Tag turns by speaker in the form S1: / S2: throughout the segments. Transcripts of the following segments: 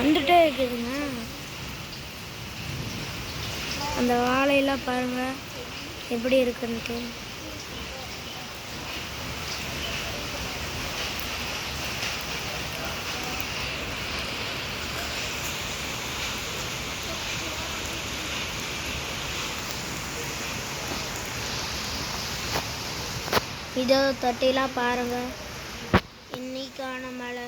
S1: வந்துட்டே இருக்குதுங்க. அந்த வாழையெல்லாம் பாருங்க எப்படி இருக்குன்ட்டு. இதோ தொட்டிலாம் பாருங்க, இன்னைக்கான மழை.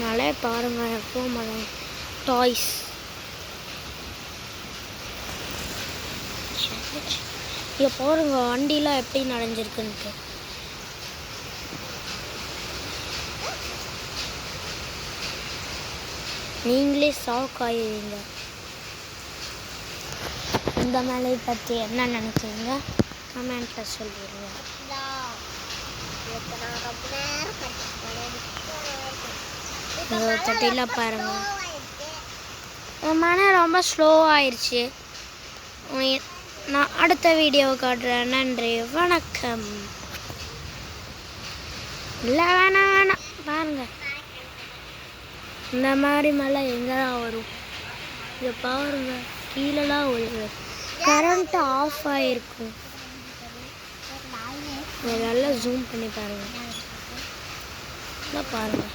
S1: மழை பாருங்க, எப்போ மழை. டாய்ஸ் இங்கே பாருங்க, வண்டிலாம் எப்படி நனைஞ்சிருக்குன்ட்டு. நீங்களே ஷாக் ஆகிடுவீங்க. இந்த மலையை பற்றி என்ன நினைக்கிறீங்க கமெண்ட்டில் சொல்லிடுங்க. தொட்டிலாம் பாருங்க, மழை ரொம்ப ஸ்லோ ஆயிடுச்சு. நான் அடுத்த வீடியோவை காட்டுறேன். நன்றி, வணக்கம். இல்லை, வேணாம் பாருங்க, இந்த மாதிரி மழை எங்கே தான் வரும். இதை பாருங்க, கீழெல்லாம் ஒரு கரண்ட் ஆஃப் ஆகிருக்கும். நல்லா ஜூம் பண்ணி பாருங்க. இல்லை பாருங்க,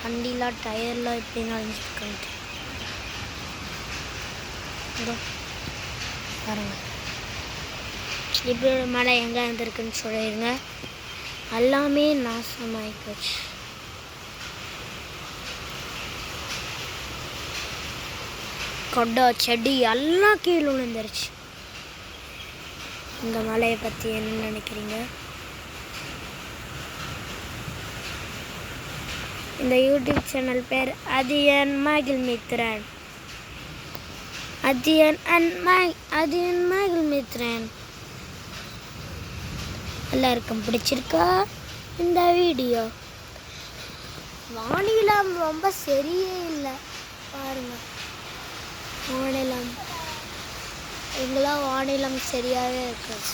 S1: வண்டிலாம் டயர்லாம் எப்படி நனைஞ்சிருக்குன்ட்டு. பாருங்க, இப்படி ஒரு மழை எங்கே இருந்திருக்குன்னு சொல்லிடுங்க. எல்லாமே நாசமாகி போச்சு. கொடை செடி எல்லாம் கீழே விழுந்துருச்சு. இந்த மலையை பற்றி என்ன நினைக்கிறீங்க? இந்த யூடியூப் சேனல் பேர் அதியன் மகிழ்மித்ரன். அதியன் மகிழ்மித்ரன். எல்லாருக்கும் பிடிச்சிருக்கா இந்த வீடியோ? வானிலம் ரொம்ப சரியே இல்லை பாருங்க. வானிலம் எங்கெல்லாம் வானிலம் சரியாகவே இருக்காது.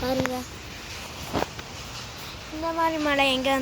S1: பாருங்க, இந்த மாதிரி மழை எங்கே